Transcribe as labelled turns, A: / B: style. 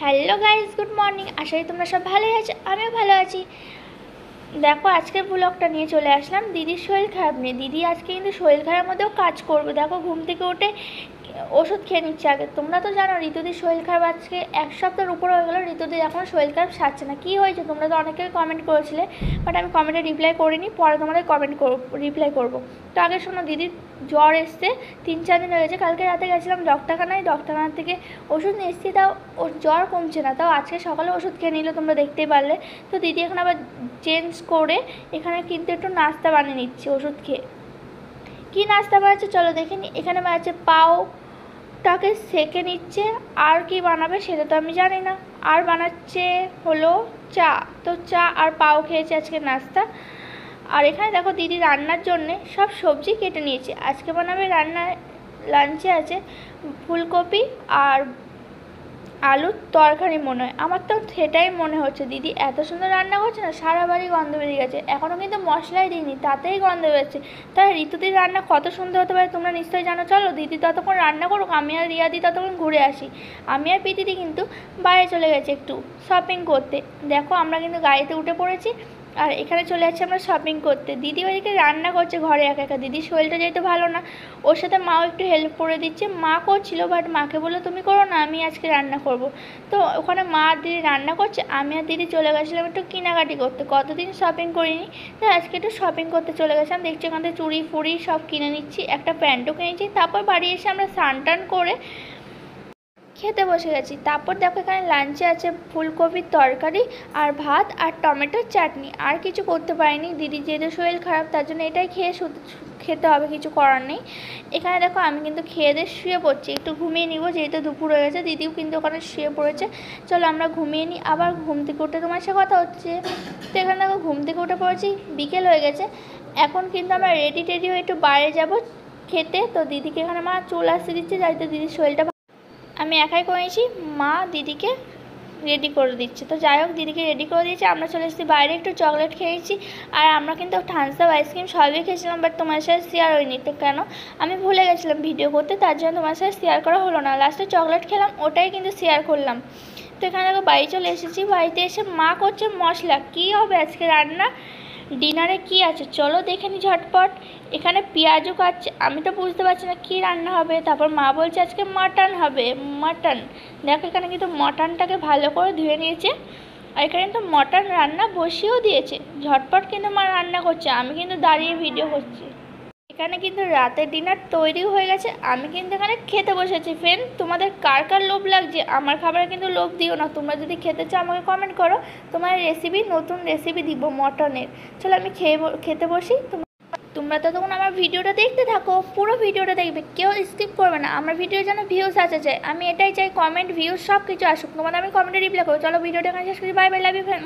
A: Hello guys, good morning. আশা করি তোমরা সব ভালোই আছো, আমিও ভালো আছি। দেখো আজকের ব্লগটা নিয়ে চলে আসলাম দিদির শরীর খারাপ নিয়ে। দিদি আজকে কিন্তু শরীর খারাপের মধ্যেও কাজ করবে। দেখো ঘুম থেকে উঠে ওষুধ খেয়ে নিচ্ছে আগে। তোমরা তো জানো ঋতুদির শরীর খারাপ আজকে 1 সপ্তাহের উপর হয়ে গেলো। ঋতুদির এখন শরীর খারাপ সারছে না। কী হয়েছে তোমরা তো অনেকে কমেন্ট করেছিলে, বাট আমি কমেন্টে রিপ্লাই করিনি, পরে তোমাদের রিপ্লাই করবো। তো আগে শোনো, দিদির জ্বর এসছে 3-4 দিন হয়ে গেছে। কালকে রাতে গেছিলাম ডক্টরখানা থেকে ওষুধ নিয়ে এসেছি, তাও ওর জ্বর কমছে না। তাও আজকে সকালে ওষুধ খেয়ে নিল, তোমরা দেখতেই পারলে। তো দিদি এখন আবার চেঞ্জ করে এখানে কিন্তু একটু নাস্তা বানিয়ে নিচ্ছে ওষুধ খেয়ে। কী নাস্তা বানাচ্ছে চলো দেখে নিই। এখানে বানাচ্ছে পাওটাকে সেঁকে নিচ্ছে, আর কি বানাবে সেটা তো আমি জানি না। আর বানাচ্ছে হলো চা। তো চা আর পাও খেয়েছে আজকে নাস্তা। আর এখানে দেখো দিদি রান্নার জন্যে সব সবজি কেটে নিয়েছে। আজকে বানাবে লাঞ্চে আছে ফুলকপি আর আলুর তরকারি মনে হয়, আমার তো সেটাই মনে হচ্ছে। দিদি এত সুন্দর রান্না করছে না, সারা বাড়ি গন্ধ বেরিয়ে গেছে। এখনও কিন্তু মশলাই দিইনি, তাতেই গন্ধ বেরোচ্ছে। তাহলে ঋতুদির রান্না কত সুন্দর হতে পারে তোমরা নিশ্চয়ই জানো। চলো দিদি ততক্ষণ রান্না করুক, আমি আর রিয়াদি ততক্ষণ ঘুরে আসি। আমি আর প্রীতিদি কিন্তু বাইরে চলে গেছে একটু শপিং করতে। দেখো আমরা কিন্তু গাড়িতে উঠে পড়েছি আর এখানে চলে যাচ্ছি আমরা শপিং করতে। দিদি ওইদিকে রান্না করছে ঘরে একা একা। দিদির শরীরটা যেহেতু ভালো না, ওর সাথে মাও একটু হেল্প করে দিচ্ছে। মা করছিল, বাট মাকে বললো তুমি করো না, আমি আজকে রান্না করব। তো ওখানে মা আর দিদি রান্না করছে, আমি আর দিদি চলে গেছিলাম একটু কেনাকাটি করতে। কতদিন শপিং করিনি, তো আজকে একটু শপিং করতে চলে গেছিলাম। দেখছি ওখান থেকে চুড়ি ফুড়ি সব কিনে নিচ্ছি, একটা প্যান্টও কিনেছি। তারপর বাড়ি এসে আমরা স্নান টান করে খেতে বসে গেছি। তারপর দেখো এখানে লাঞ্চে আছে ফুলকপির তরকারি আর ভাত আর টমেটোর চাটনি। আর কিছু করতে পারিনি, দিদি যেহেতু শরীর খারাপ তার জন্য এটাই খেতে হবে, কিছু করার নেই। এখানে দেখো আমি কিন্তু খেয়ে দিয়ে শুয়ে পড়ছি, একটু ঘুমিয়ে নিব যেহেতু দুপুর হয়ে গেছে। দিদিও কিন্তু ওখানে শুয়ে পড়েছে। চলো আমরা ঘুমিয়ে নিই, আবার ঘুম থেকে উঠে তোমার সাথে কথা হচ্ছে। তো এখানে দেখো ঘুম থেকে উঠে পড়েছি, বিকেল হয়ে গেছে। এখন কিন্তু আমরা রেডি হয়ে একটু বাইরে যাব খেতে। তো দিদিকে এখানে মা চুল আসতে দিচ্ছে, যাতে দিদির শরীরটা আমি একাই করেছি, মা দিদিকে রেডি করে দিচ্ছে। তো যাই হোক দিদিকে রেডি করে দিয়েছি, আমরা চলে এসেছি বাইরে, একটু চকলেট খেয়েছি। আর আমরা কিন্তু থামস আপ আইসক্রিম সবই খেয়েছিলাম, বাট তোমার সাথে শেয়ার হয়নি। তো কেন আমি ভুলে গেছিলাম ভিডিও করতে, তার জন্য তোমার সাথে শেয়ার করা হলো না। লাস্টে চকলেট খেলাম, ওটাই কিন্তু শেয়ার করলাম। তো এখানে দেখো বাড়ি চলে এসেছি। বাড়িতে এসে মা করছে মশলা। কী হবে আজকে রান্না, ডিনারে কি আছে চলো দেখে নি ঝটপট। এখানে পেঁয়াজও কাটছে, আমি তো বুঝতে পারছি না কী রান্না হবে। তারপর মা বলছে আজকে মাটন হবে, মাটন। দেখো এখানে কিন্তু মটনটাকে ভালো করে ধুয়ে নিয়েছে, আর এখানে কিন্তু মটন রান্না বসিয়েও দিয়েছে। ঝটপট কিন্তু মা রান্না করছে, আমি কিন্তু দাঁড়িয়ে ভিডিও করছি। এখানে কিন্তু রাতের ডিনার তৈরি হয়ে গেছে, আমি কিন্তু এখানে খেতে বসেছি। ফ্রেন্ড, তোমাদের কার কার লোভ লাগছে আমার খাবারে কিন্তু লোভ দিও না। তোমরা যদি খেতে চাও আমাকে কমেন্ট করো, তোমার নতুন রেসিপি দিব মটনের। চলো আমি খেতে বসি। তোমরা তো তখন আমার ভিডিওটা দেখতে থাকো, পুরো ভিডিওটা দেখবে, কেউ স্কিপ করবে না। আমার ভিডিও যেন ভিউজ আসা চাই, আমি এটাই চাই, কমেন্ট ভিউজ সব কিছু আসুক। তোমাদের আমি কমেন্টে রিপ্লাই করবো। চলো ভিডিওটা এখানে শেষ করি। Bye bye, love you friend.